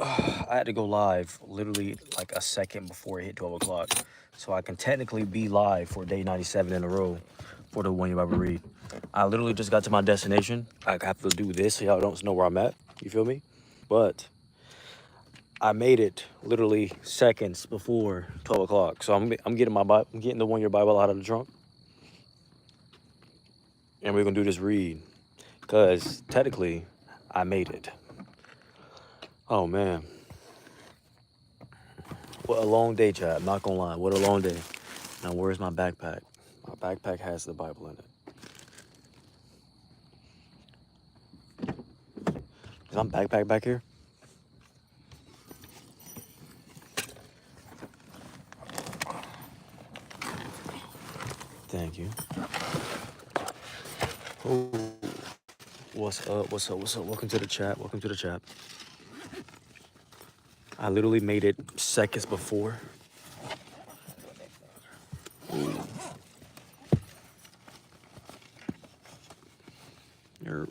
I had to go live literally like a second before it hit 12 o'clock. So I can technically be live for day 97 in a row for the One Year Bible Read. I literally just got to my destination. I have to do this so y'all don't know where I'm at. You feel me? But I made it literally seconds before 12 o'clock. So I'm getting I'm getting the One Year Bible out of the trunk. And we're gonna do this read. Cause technically I made it. Oh man. What a long day, Chad. Not gonna lie. What a long day. Now, where's my backpack? My backpack has the Bible in it. Is my backpack back here? Thank you. Oh, what's up? What's up? What's up? Welcome to the chat. Welcome to the chat. I literally made it seconds before. You're...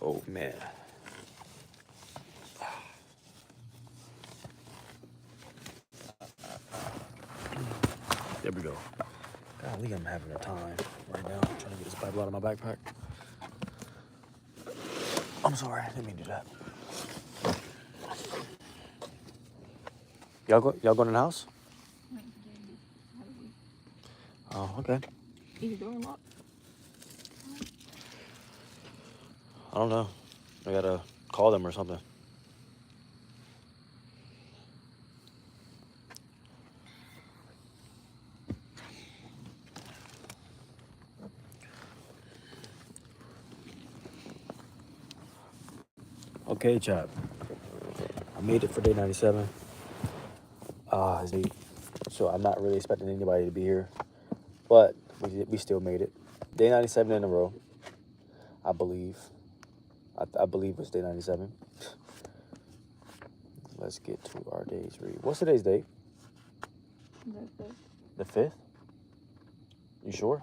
Oh, man. There we go. Golly, I'm having a time right now. I'm trying to get this Bible out of my backpack. I'm sorry. I didn't mean to do that. Y'all going in the house? Oh, okay. Is your door locked? I don't know. I gotta call them or something. Okay, chap. I made it for day 97. So I'm not really expecting anybody to be here, but we still made it. Day 97 in a row, I believe. I believe it's day 97. Let's get to our day's read. What's today's date? The 5th? You sure?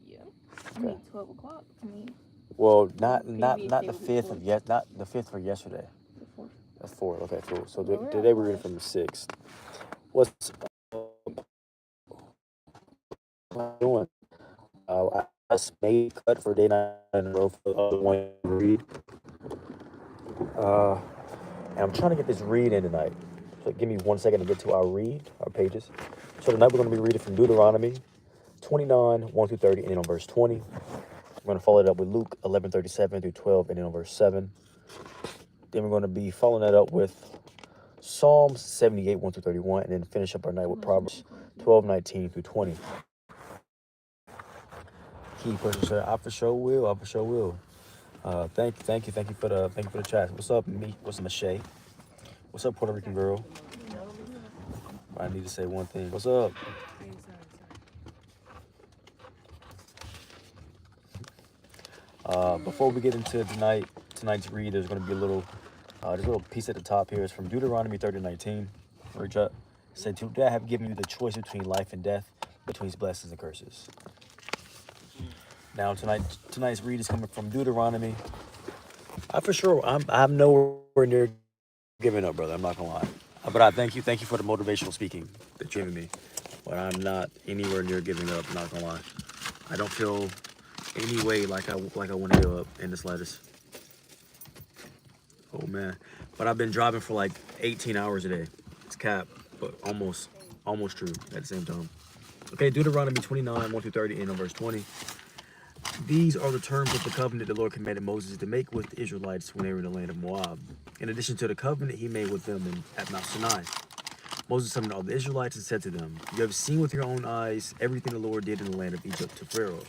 Yeah. I mean, 12 o'clock. Well, not the 5th of not the 5th for yesterday. The 4th. That's 4th. Okay, cool. So today we're reading from the 6th. What's doing? I just made a cut for day 9 in a row for the other one read. And I'm trying to get this read in tonight. So give me 1 second to get to our read, our pages. So tonight we're going to be reading from Deuteronomy 29, 1 through 30, ending on verse 20. We're going to follow it up with Luke 11, 37 through 12, ending on verse 7. Then we're going to be following that up with Psalms 78, 1 through 31, and then finish up our night with Proverbs 12, 19 through 20. Keep pushing, sir. I for sure will. I for sure will. Thank you for the chat. What's up, me? What's up, Michelle? What's up, Puerto Rican girl? I need to say one thing. What's up? Before we get into tonight's read, there's going to be a little piece at the top here. It's from Deuteronomy 30:19. Where it said, "Today I have given you the choice between life and death, between blessings and curses." Now tonight's read is coming from Deuteronomy. I'm nowhere near giving up, brother. I'm not gonna lie, but I thank you for the motivational speaking that you're giving me. But I'm not anywhere near giving up. I'm not gonna lie. I don't feel any way like I want to give up in the slightest. Oh man, but I've been driving for like 18 hours a day. It's cap, but almost true at the same time. Okay, Deuteronomy 29, 1 through 30, and on verse 20. These are the terms of the covenant the Lord commanded Moses to make with the Israelites when they were in the land of Moab, in addition to the covenant he made with them at Mount Sinai. Moses summoned all the Israelites and said to them, "You have seen with your own eyes everything the Lord did in the land of Egypt to Pharaoh,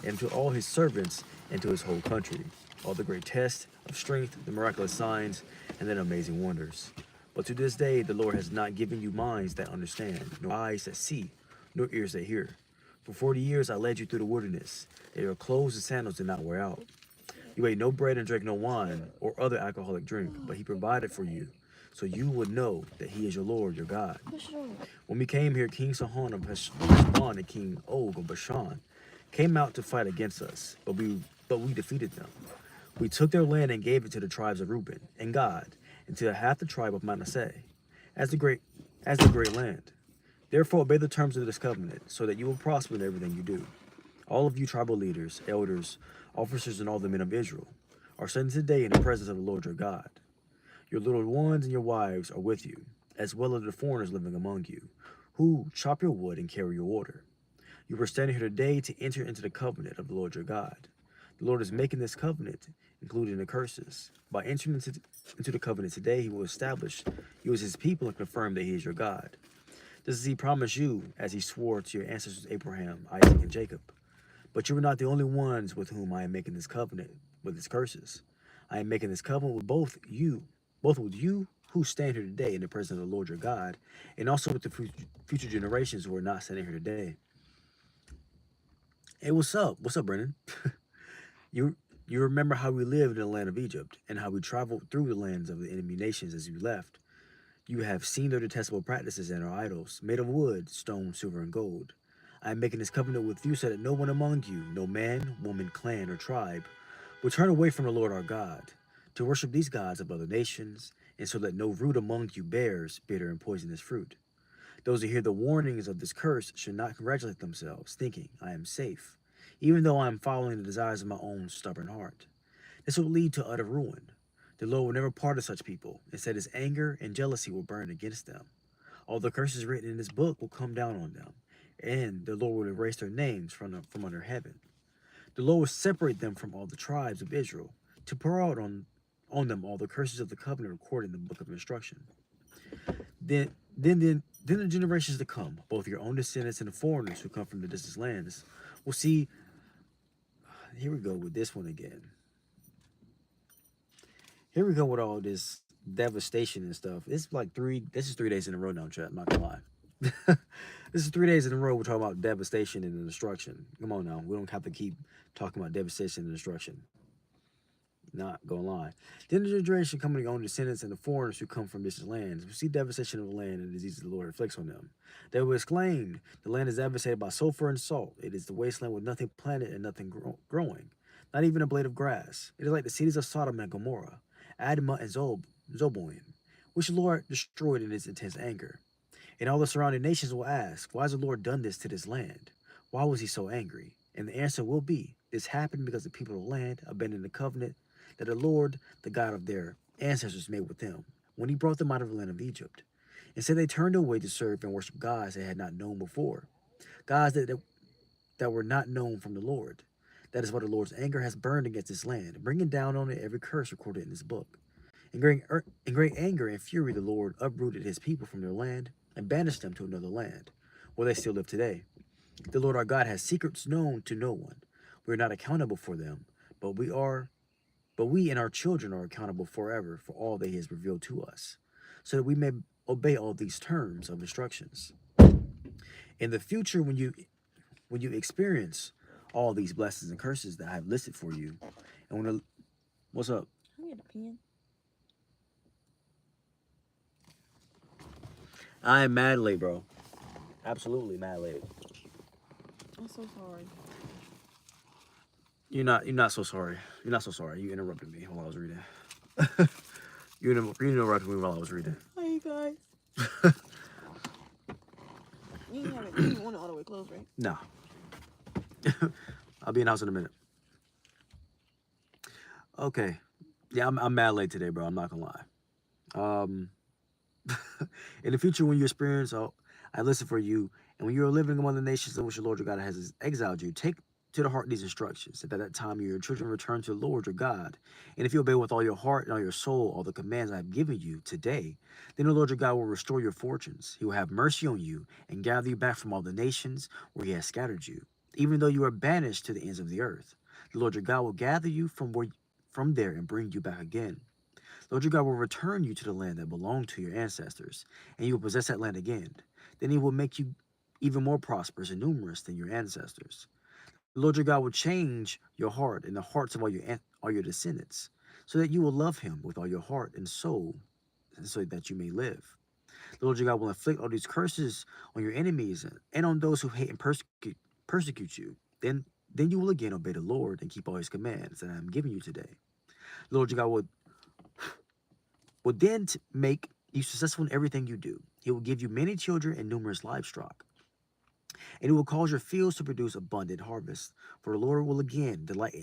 and to all his servants, and to his whole country, all the great tests of strength, the miraculous signs, and the amazing wonders. But to this day the Lord has not given you minds that understand, nor eyes that see, nor ears that hear. For 40 years I led you through the wilderness, and your clothes and sandals did not wear out. You ate no bread and drank no wine or other alcoholic drink, but he provided for you, so you would know that he is your Lord, your God. When we came here, King Sihon of Heshbon and King Og of Bashan came out to fight against us, but we defeated them. We took their land and gave it to the tribes of Reuben and Gad, and to half the tribe of Manasseh, as the great land. Therefore obey the terms of this covenant, so that you will prosper in everything you do. All of you tribal leaders, elders, officers, and all the men of Israel are sent today in the presence of the Lord your God. Your little ones and your wives are with you, as well as the foreigners living among you, who chop your wood and carry your water. You were standing here today to enter into the covenant of the Lord your God. The Lord is making this covenant, including the curses. By entering into the covenant today, he will establish you as his people and confirm that he is your God. This is he promised you, as he swore to your ancestors Abraham, Isaac, and Jacob. But you are not the only ones with whom I am making this covenant with its curses. I am making this covenant with both with you who stand here today in the presence of the Lord your God, and also with the future generations who are not standing here today. Hey, what's up? What's up, Brennan? You you remember how we lived in the land of Egypt, and how we traveled through the lands of the enemy nations as you left. You have seen their detestable practices and our idols, made of wood, stone, silver, and gold. I am making this covenant with you so that no one among you, no man, woman, clan, or tribe, will turn away from the Lord our God, to worship these gods of other nations, and so that no root among you bears bitter and poisonous fruit. Those who hear the warnings of this curse should not congratulate themselves, thinking, I am safe, even though I am following the desires of my own stubborn heart. This will lead to utter ruin. The Lord will never pardon such people. Instead, his anger and jealousy will burn against them. All the curses written in this book will come down on them, and the Lord will erase their names from under heaven. The Lord will separate them from all the tribes of Israel, to pour out on them all the curses of the covenant recorded in the book of instruction. Then the generations to come, both your own descendants and the foreigners who come from the distant lands, will see. Here we go with this one again. Here we go with all this devastation and stuff. It's like this is 3 days in a row now, chat. I'm not gonna lie. This is 3 days in a row we're talking about devastation and destruction. Come on now. We don't have to keep talking about devastation and destruction. Not gonna lie. Then the generation coming on descendants and the foreigners who come from distant lands will see devastation of the land and the diseases the Lord inflicts on them. They will exclaim, the land is devastated by sulfur and salt. It is the wasteland with nothing planted and nothing growing, not even a blade of grass. It is like the cities of Sodom and Gomorrah, Admah and Zeboim, which the Lord destroyed in his intense anger. And all the surrounding nations will ask, why has the Lord done this to this land? Why was he so angry? And the answer will be, this happened because the people of the land abandoned the covenant that the Lord, the God of their ancestors, made with them when he brought them out of the land of Egypt. Instead, they turned away to serve and worship gods they had not known before, gods that were not known from the Lord. That is why the Lord's anger has burned against this land, bringing down on it every curse recorded in this book. In great anger and fury, the Lord uprooted his people from their land and banished them to another land, where they still live today. The Lord our God has secrets known to no one. We are not accountable for them, but we and our children are accountable forever for all that he has revealed to us, so that we may obey all these terms of instructions. In the future, when you experience all these blessings and curses that I have listed for you, and what's up? I need a pen. I am mad late, bro. Absolutely mad late. I'm so sorry. You're not so sorry. You're not so sorry. You interrupted me while I was reading. you interrupted me while I was reading. Hey guys. You didn't want it all the way closed, right? No. I'll be in the house in a minute. Okay. Yeah, I'm mad late today, bro. I'm not gonna lie. In the future, when you experience, I listen for you, and when you are living among the nations in which the Lord your God has exiled you, take to the heart these instructions, that at that time your children return to the Lord your God. And if you obey with all your heart and all your soul all the commands I have given you today, then the Lord your God will restore your fortunes. He will have mercy on you and gather you back from all the nations where he has scattered you, even though you are banished to the ends of the earth. The Lord your God will gather you from there and bring you back again. The Lord your God will return you to the land that belonged to your ancestors, and you will possess that land again. Then he will make you even more prosperous and numerous than your ancestors. The Lord your God will change your heart and the hearts of all your descendants, so that you will love him with all your heart and soul, and so that you may live. The Lord your God will inflict all these curses on your enemies and on those who hate and persecute you. Then you will again obey the Lord and keep all his commands that I am giving you today. The Lord your God will then make you successful in everything you do. He will give you many children and numerous livestock, and it will cause your fields to produce abundant harvest. For the Lord will again delight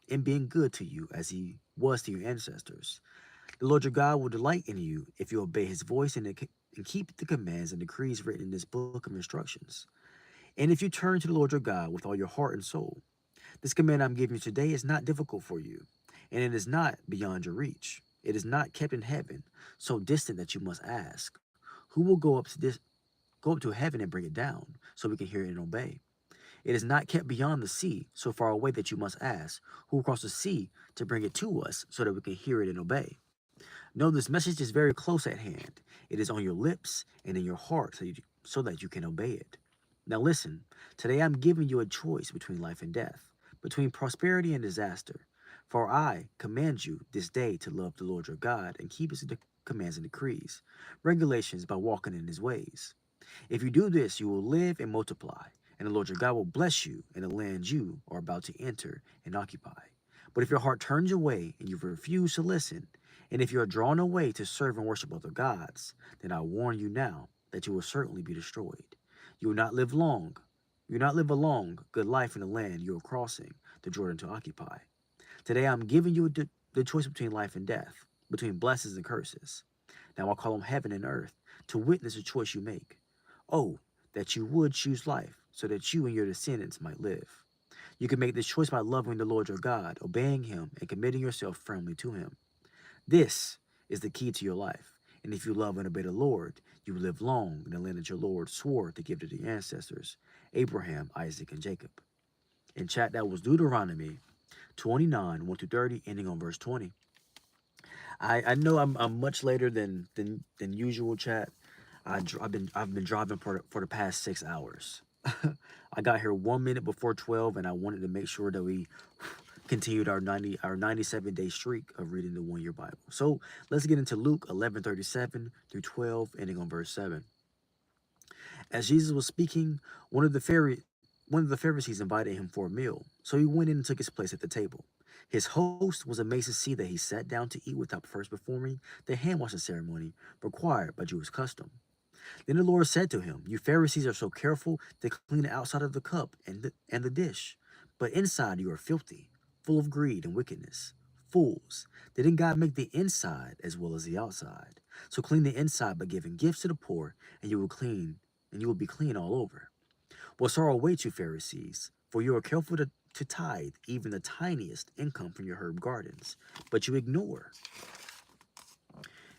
in being good to you as he was to your ancestors. The Lord your God will delight in you if you obey his voice and keep the commands and decrees written in this book of instructions. And if you turn to the Lord your God with all your heart and soul. This command I'm giving you today is not difficult for you, and it is not beyond your reach. It is not kept in heaven, so distant that you must ask, who will go up to heaven and bring it down, so we can hear it and obey? It is not kept beyond the sea, so far away that you must ask, who will cross the sea to bring it to us, so that we can hear it and obey? No, this message is very close at hand. It is on your lips and in your heart, so that you can obey it. Now listen, today I'm giving you a choice between life and death, between prosperity and disaster. For I command you this day to love the Lord your God and keep his commands and decrees, regulations by walking in his ways. If you do this, you will live and multiply, and the Lord your God will bless you in the land you are about to enter and occupy. But if your heart turns away and you refuse to listen, and if you are drawn away to serve and worship other gods, then I warn you now that you will certainly be destroyed. You will not live long. You will not live a long, good life in the land you are crossing the Jordan to occupy. Today I'm giving you the choice between life and death, between blessings and curses. Now I call on heaven and earth to witness the choice you make. Oh, that you would choose life, so that you and your descendants might live. You can make this choice by loving the Lord your God, obeying him, and committing yourself firmly to him. This is the key to your life. And if you love and obey the Lord, you will live long in the land that your Lord swore to give to the ancestors, Abraham, Isaac, and Jacob. In chat, that was Deuteronomy 29, 1 through 30, ending on verse 20. I know I'm much later than usual, chat. I've been driving for the past 6 hours. I got here 1 minute before 12, and I wanted to make sure that we continued our 97-day streak of reading the 1 year Bible. So let's get into Luke 11:37 through 12, ending on verse 7. As Jesus was speaking, one of the Pharisees invited him for a meal, so he went in and took his place at the table. His host was amazed to see that he sat down to eat without first performing the hand washing ceremony required by Jewish custom. Then the Lord said to him, "You Pharisees are so careful to clean the outside of the cup and the dish, but inside you are filthy, full of greed and wickedness. Fools, didn't God make the inside as well as the outside? So clean the inside by giving gifts to the poor, and you will be clean all over. What sorrow awaits you, Pharisees, for you are careful to tithe even the tiniest income from your herb gardens, but you ignore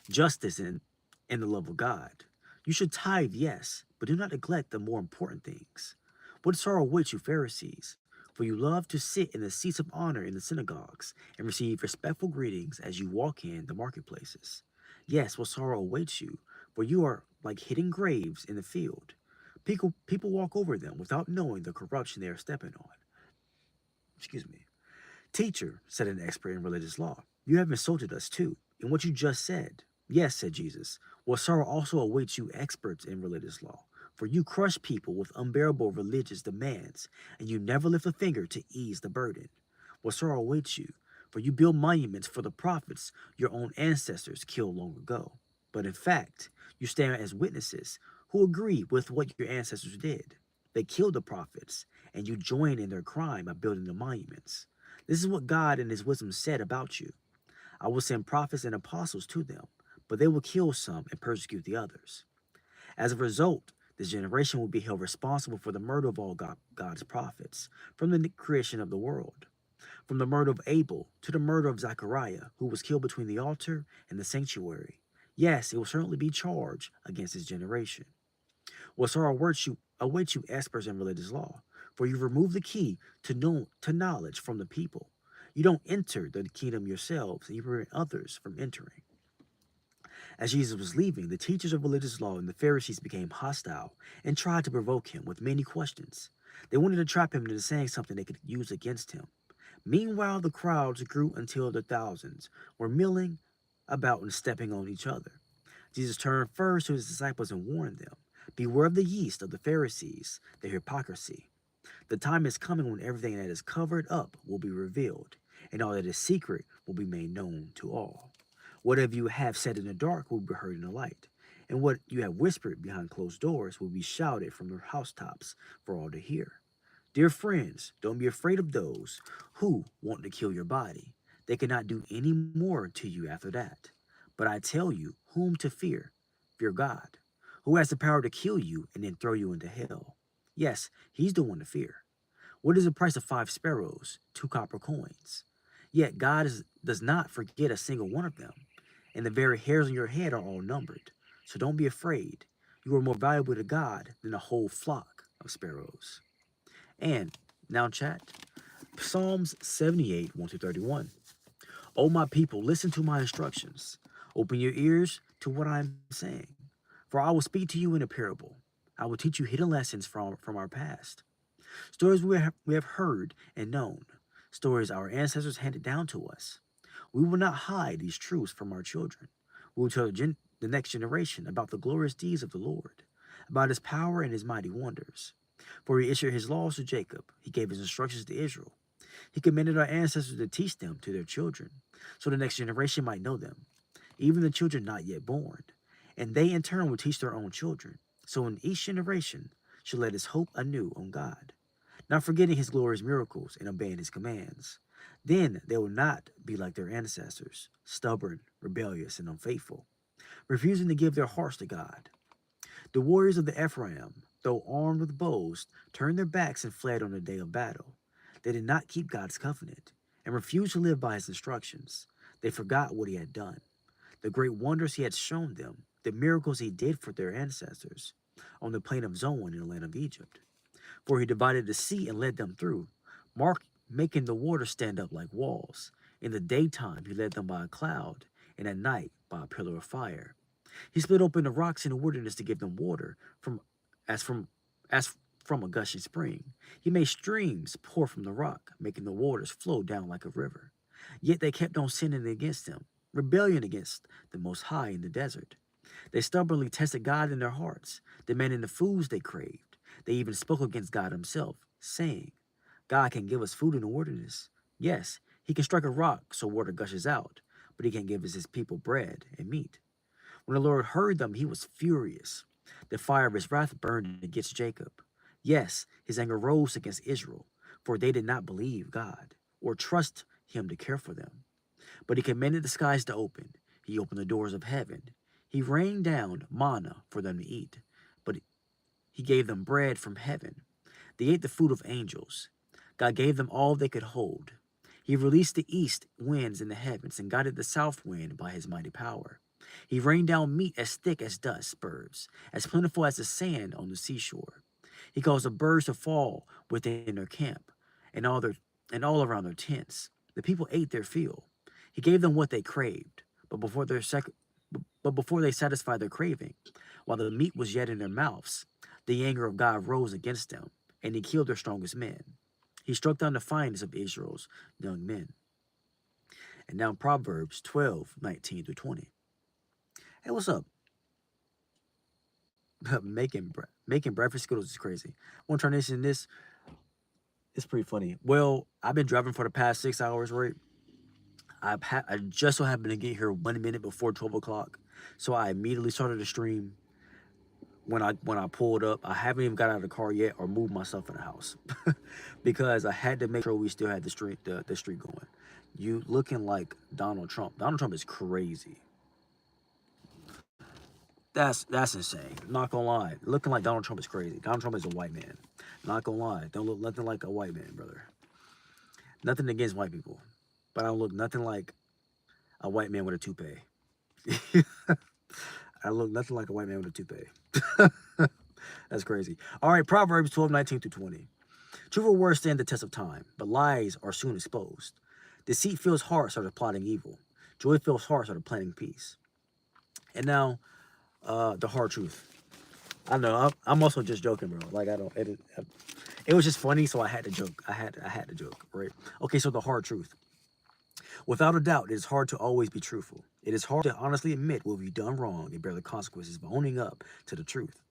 justice and the love of God. You should tithe, yes, but do not neglect the more important things. What sorrow awaits you, Pharisees, for you love to sit in the seats of honor in the synagogues and receive respectful greetings as you walk in the marketplaces. Yes, what sorrow awaits you, for you are like hidden graves in the field. People walk over them without knowing the corruption they are stepping on. Excuse me. Teacher, said an expert in religious law, you have insulted us too, in what you just said. Yes, said Jesus, well, sorrow also awaits you experts in religious law, for you crush people with unbearable religious demands, and you never lift a finger to ease the burden. Well, sorrow awaits you, for you build monuments for the prophets your own ancestors killed long ago. But in fact, you stand as witnesses who agree with what your ancestors did. They killed the prophets, and you join in their crime by building the monuments. This is what God in his wisdom said about you. I will send prophets and apostles to them, but they will kill some and persecute the others. As a result, this generation will be held responsible for the murder of all God's prophets from the creation of the world. From the murder of Abel to the murder of Zechariah, who was killed between the altar and the sanctuary. Yes, it will certainly be charged against this generation. Well, sorrow awaits you experts in religious law, for you remove the key to knowledge from the people. You don't enter the kingdom yourselves, and you prevent others from entering. As Jesus was leaving, the teachers of religious law and the Pharisees became hostile and tried to provoke him with many questions. They wanted to trap him into saying something they could use against him. Meanwhile, the crowds grew until the thousands were milling about and stepping on each other. Jesus turned first to his disciples and warned them, beware of the yeast of the Pharisees, their hypocrisy. The time is coming when everything that is covered up will be revealed, and all that is secret will be made known to all. Whatever you have said in the dark will be heard in the light, and what you have whispered behind closed doors will be shouted from the housetops for all to hear. Dear friends, don't be afraid of those who want to kill your body. They cannot do any more to you after that. But I tell you whom to fear. Fear God, who has the power to kill you and then throw you into hell. Yes, he's the one to fear. What is the price of 5 sparrows, 2 copper coins? Yet does not forget a single one of them, and the very hairs on your head are all numbered. So don't be afraid. You are more valuable to God than a whole flock of sparrows. And now, chat, Psalms 78, 1 to 31. O my people, listen to my instructions. Open your ears to what I am saying. For I will speak to you in a parable. I will teach you hidden lessons from our past. Stories we have heard and known. Stories our ancestors handed down to us. We will not hide these truths from our children. We will tell the next generation about the glorious deeds of the Lord, about his power and his mighty wonders. For he issued his laws to Jacob. He gave his instructions to Israel. He commanded our ancestors to teach them to their children, so the next generation might know them, even the children not yet born. And they in turn will teach their own children. So in each generation should let us hope anew on God, not forgetting his glorious miracles and obeying his commands. Then they will not be like their ancestors, stubborn, rebellious, and unfaithful, refusing to give their hearts to God. The warriors of the Ephraim, though armed with bows, turned their backs and fled on the day of battle. They did not keep God's covenant and refused to live by his instructions. They forgot what he had done, the great wonders he had shown them, the miracles he did for their ancestors on the plain of Zoan in the land of Egypt. For he divided the sea and led them through, making the water stand up like walls. In the daytime he led them by a cloud, and at night by a pillar of fire. He split open the rocks in the wilderness to give them water as from a gushing spring. He made streams pour from the rock, making the waters flow down like a river. Yet they kept on sinning against him, rebellion against the Most High in the desert. They stubbornly tested God in their hearts, demanding the foods they craved. They even spoke against God himself, saying, God can give us food in the wilderness. Yes, he can strike a rock so water gushes out, but he can't give us his people bread and meat. When the Lord heard them, he was furious. The fire of his wrath burned against Jacob. Yes, his anger rose against Israel, for they did not believe God or trust him to care for them. But he commanded the skies to open. He opened the doors of heaven. He rained down manna for them to eat, but he gave them bread from heaven. They ate the food of angels. God gave them all they could hold. He released the east winds in the heavens and guided the south wind by his mighty power. He rained down meat as thick as dust birds, as plentiful as the sand on the seashore. He caused the birds to fall within their camp and all around their tents. The people ate their fill. He gave them what they craved, but before they satisfied their craving, while the meat was yet in their mouths, the anger of God rose against them, and he killed their strongest men. He struck down the finest of Israel's young men. And now Proverbs 12, 19 through 20. Hey, what's up? making breakfast skittles is crazy. I want to transition this. It's pretty funny. Well, I've been driving for the past 6 hours, right? I just so happened to get here 1 minute before 12 o'clock, so I immediately started the stream. When I pulled up, I haven't even got out of the car yet or moved myself in the house because I had to make sure we still had the street going. You looking like Donald Trump. Donald Trump is crazy. That's insane. Not gonna lie. Looking like Donald Trump is crazy. Donald Trump is a white man. Not gonna lie. Don't look nothing like a white man, brother. Nothing against white people, but I don't look nothing like a white man with a toupee. I look nothing like a white man with a toupee. That's crazy. All right, Proverbs 12, 19 through 20. Truthful words stand the test of time, but lies are soon exposed. Deceit fills hearts are the plotting evil. Joy fills hearts are the planning peace. And now, the hard truth. I know I'm also just joking, bro. Like it was just funny, so I had to joke. I had to joke, right? Okay, so the hard truth. Without a doubt, it is hard to always be truthful. It is hard to honestly admit what we've done wrong and bear the consequences of owning up to the truth.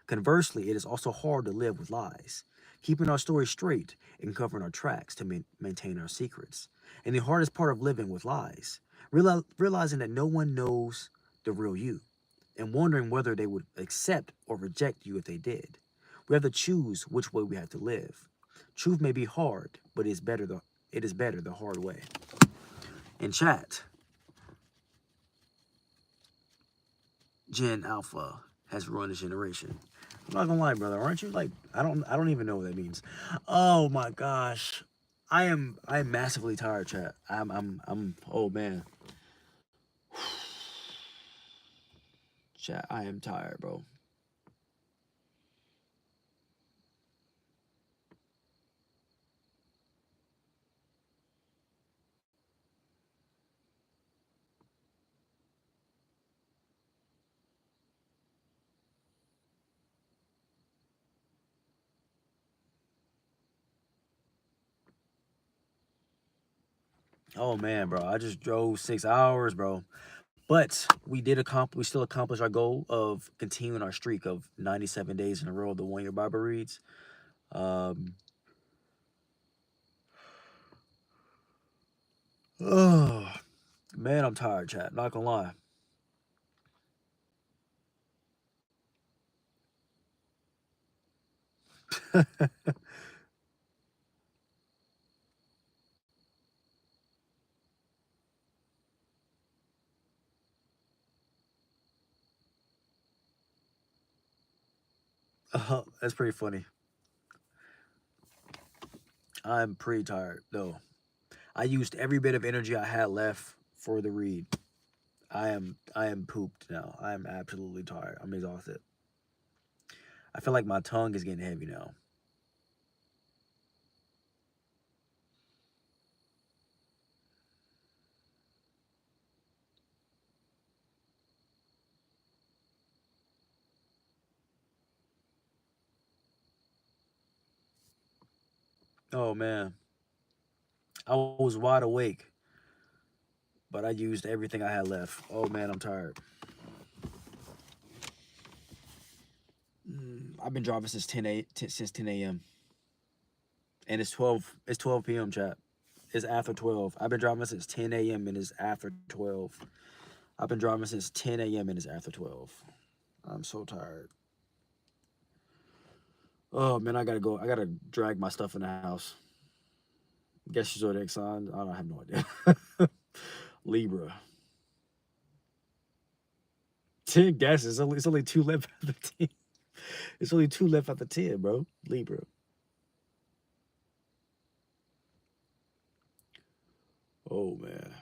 Conversely, it is also hard to live with lies, keeping our story straight and covering our tracks to maintain our secrets. And the hardest part of living with lies, realizing that no one knows the real you, and wondering whether they would accept or reject you if they did. We have to choose which way we have to live. Truth may be hard, but it is better the hard way. In chat, Gen Alpha has ruined this generation. I'm not gonna lie, brother. Aren't you like I don't even know what that means. Oh my gosh. I am massively tired, chat. I'm oh man. Chat, I am tired, bro. Oh man, bro. I just drove 6 hours, bro. But we still accomplished our goal of continuing our streak of 97 days in a row of the 1 year Bible reads. Um oh man, I'm tired, chat. Not gonna lie. That's pretty funny. I'm pretty tired though. I used every bit of energy I had left for the read. I am pooped now. I am absolutely tired. I'm exhausted. I feel like my tongue is getting heavy now. Oh man. I was wide awake, but I used everything I had left. Oh man, I'm tired. I've been driving since 10 a.m. and it's 12 p.m. chat. It's after 12. I've been driving since 10 a.m. and it's after 12. I've been driving since 10 a.m. and it's after 12. I'm so tired. Oh man, I gotta go. I gotta drag my stuff in the house. Guess your zodiac sign. I don't have no idea. Libra. 10 guesses. It's only two left out of 10. It's only two left out of 10, bro. Libra. Oh man.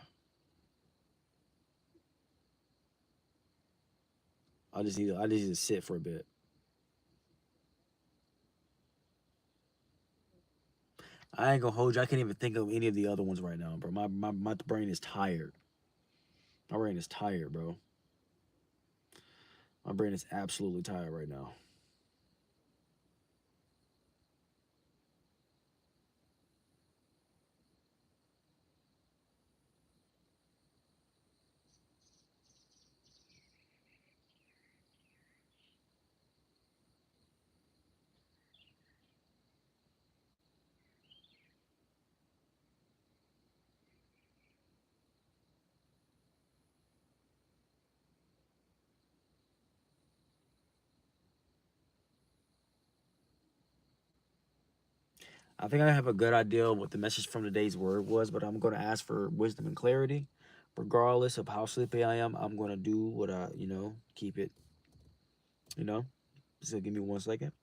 I just need to sit for a bit. I ain't gonna hold you. I can't even think of any of the other ones right now, bro. My brain is tired. My brain is tired, bro. My brain is absolutely tired right now. I think I have a good idea of what the message from today's word was, but I'm gonna ask for wisdom and clarity. Regardless of how sleepy I am, I'm gonna do what keep it, you know. So give me 1 second.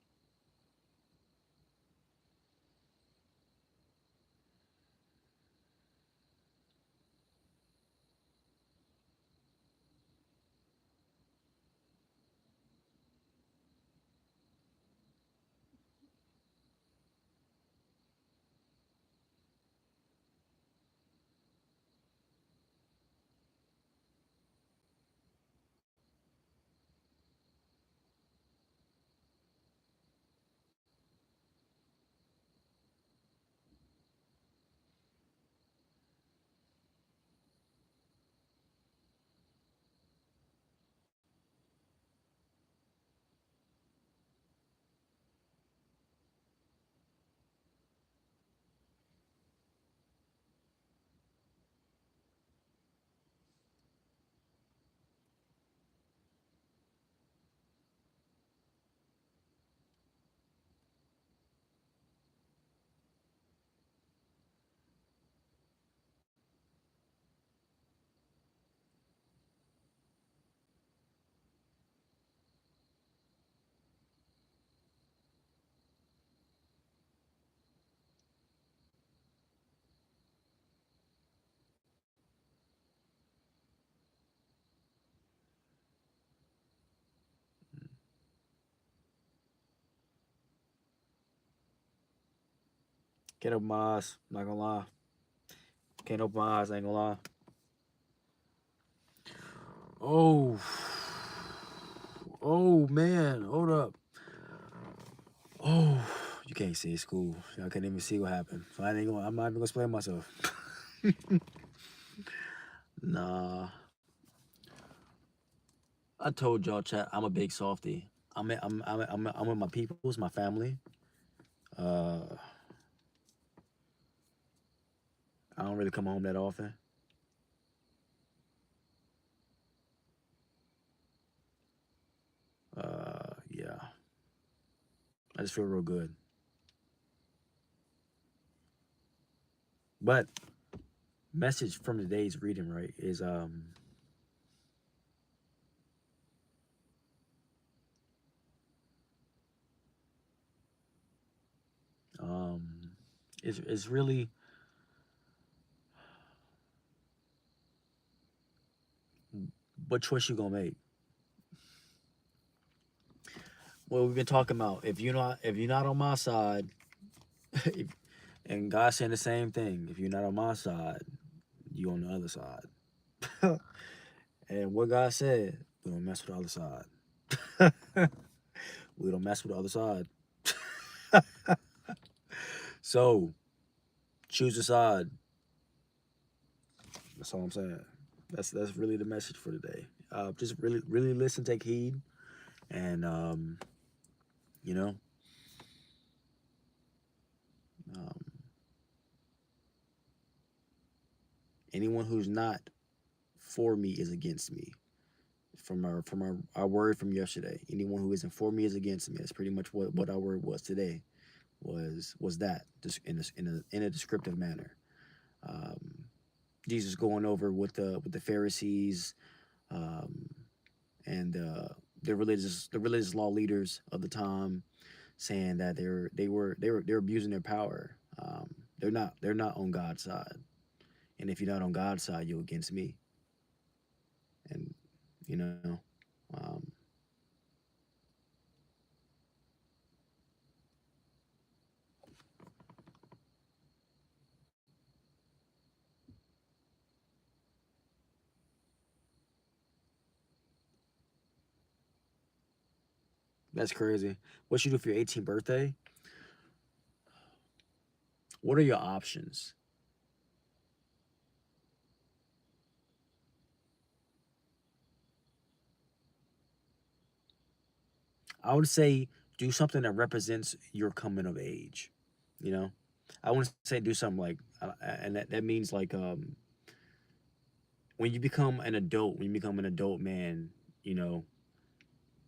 Can't open my eyes. Not gonna lie. Can't open my eyes. I ain't gonna lie. Oh. Oh man. Hold up. Oh. You can't see. It's cool. Y'all can't even see what happened. So I'm not even gonna explain myself. Nah. I told y'all, chat. I'm a big softy. I'm with my peoples, my family. Uh, I don't really come home that often. Yeah. I just feel real good. But message from today's reading, right, is um is really what choice you gonna make. Well, we've been talking about if you're not on my side, if, and God's saying the same thing. If you're not on my side, you on the other side. And what God said, we don't mess with the other side. We don't mess with the other side. So choose a side. That's all I'm saying. That's really the message for today. Just really listen, take heed, and you know, um, anyone who's not for me is against me. Our word from yesterday. Anyone who isn't for me is against me. That's pretty much what our word was today. Was that just in a descriptive manner. Um, Jesus going over with the Pharisees, um, and the religious law leaders of the time, saying that they're abusing their power. They're not on God's side, and if you're not on God's side, you're against me. And you know, um, that's crazy. What you do for your 18th birthday? What are your options? I would say do something that represents your coming of age. You know, I want to say do something like, and that means like when you become an adult, when you become an adult man, you know,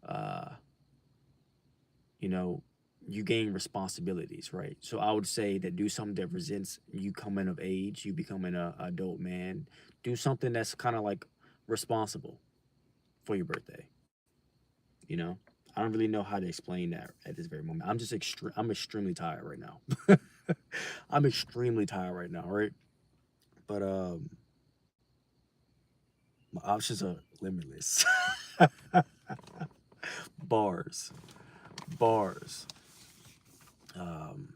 uh, you know, you gain responsibilities, right? So I would say that do something that represents you coming of age, you becoming a adult man. Do something that's kind of like responsible for your birthday. You know, I don't really know how to explain that at this very moment. I'm extremely tired right now. I'm extremely tired right now, right? But my options are limitless. Bars, bars. Um,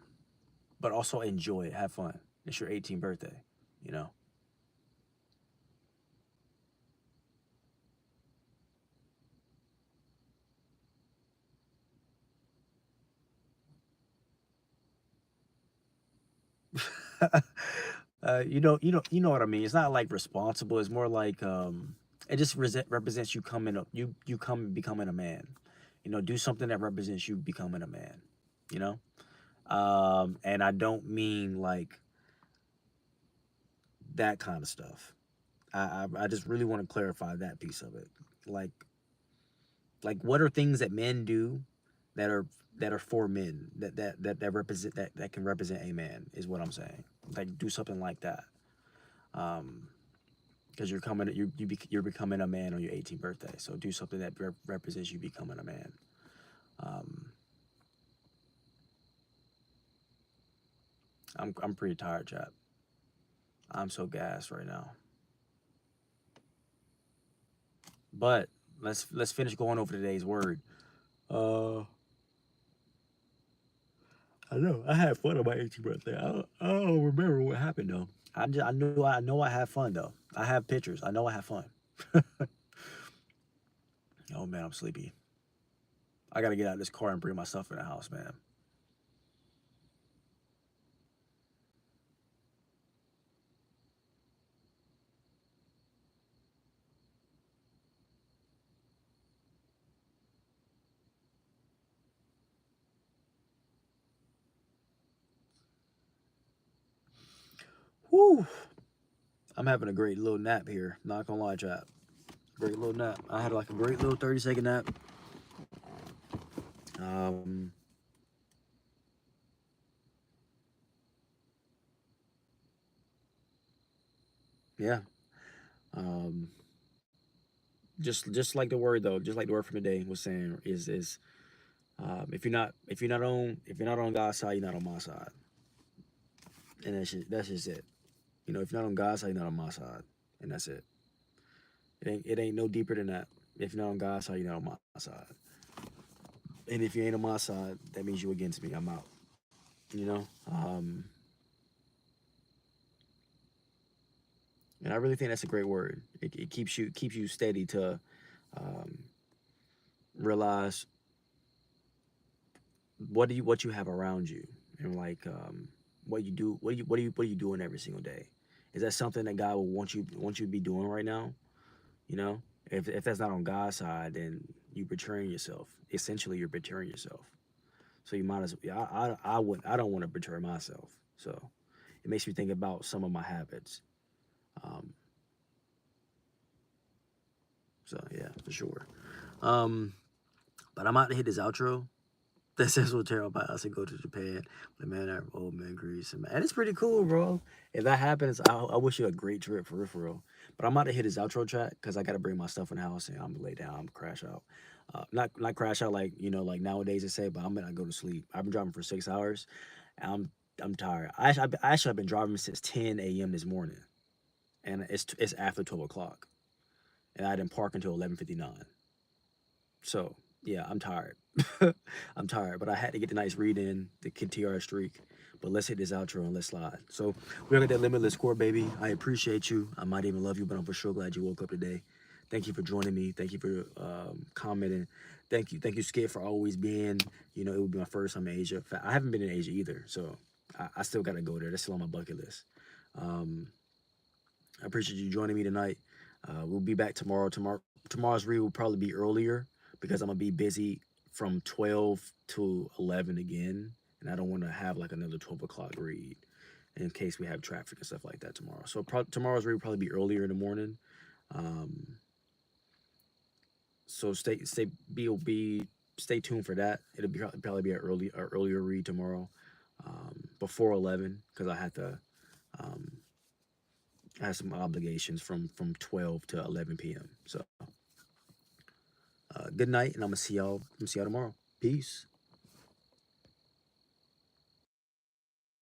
but also enjoy it, have fun. It's your 18th birthday, you know. You know what I mean. It's not like responsible. It's more like it just represents you coming up. You come becoming a man. You know, do something that represents you becoming a man. You know, and I don't mean like that kind of stuff. I just really want to clarify that piece of it. Like what are things that men do that are for men that represent that can represent a man is what I'm saying. Like do something like that. Um, because you're becoming a man on your 18th birthday. So do something that represents you becoming a man. Um, I'm pretty tired, chap. I'm so gassed right now. But let's finish going over today's word. Uh, I know. I had fun on my 18th birthday. I don't remember what happened though. I know I had fun though. I have pictures. I know I had fun. Oh man, I'm sleepy. I gotta get out of this car and bring my stuff in the house, man. Whew. I'm having a great little nap here. Not gonna lie, chat. Great little nap. I had like a great little 30-second nap. Um, yeah. Um, just like the word though, just like the word from the day was saying is if you're not on God's side, you're not on my side, and that's just it. You know, if you're not on God's side, you're not on my side, and that's it. It ain't no deeper than that. If you're not on God's side, you're not on my side, and if you ain't on my side, that means you against me. I'm out. You know, and I really think that's a great word. It keeps you steady to um, realize what you have around you, and like what you do, what are you doing every single day? Is that something that God will want you to be doing right now? You know, if that's not on God's side, then you betraying yourself. Essentially, you're betraying yourself. So you might as well. I don't want to betray myself. So it makes me think about some of my habits. Um, so yeah, for sure. Um, but I'm out to hit this outro. That says will tear about us and go to Japan. The man that old man Greece and it's pretty cool, bro. If that happens, I wish you a great trip for real, for real. But I'm about to hit his outro track because I gotta bring my stuff in the house and I'm gonna lay down, I'm gonna crash out. Not crash out like like nowadays they say, but I'm gonna go to sleep. I've been driving for 6 hours. And I'm tired. I actually have been driving since 10 a.m. this morning, and it's after 12 o'clock, and I didn't park until 11:59. So yeah, I'm tired. I'm tired, but I had to get the nice read in to continue our streak. But let's hit this outro and let's slide. So we're at that limitless core, baby. I appreciate you. I might even love you, but I'm for sure glad you woke up today. Thank you for joining me. Thank you for commenting. Thank you, Skip, for always being. It would be my first time in Asia. I haven't been in Asia either, so I still gotta go there. That's still on my bucket list. Um, I appreciate you joining me tonight. We'll be back tomorrow. Tomorrow's read will probably be earlier because I'm gonna be busy from 12 to 11 again, and I don't want to have like another 12 o'clock read in case we have traffic and stuff like that tomorrow. So tomorrow's read will probably be earlier in the morning. Um, so stay tuned for that. It'll probably be an earlier read tomorrow, before 11 because um, I have some obligations from 12 to 11 p.m. So good night, and I'm gonna see y'all tomorrow. Peace.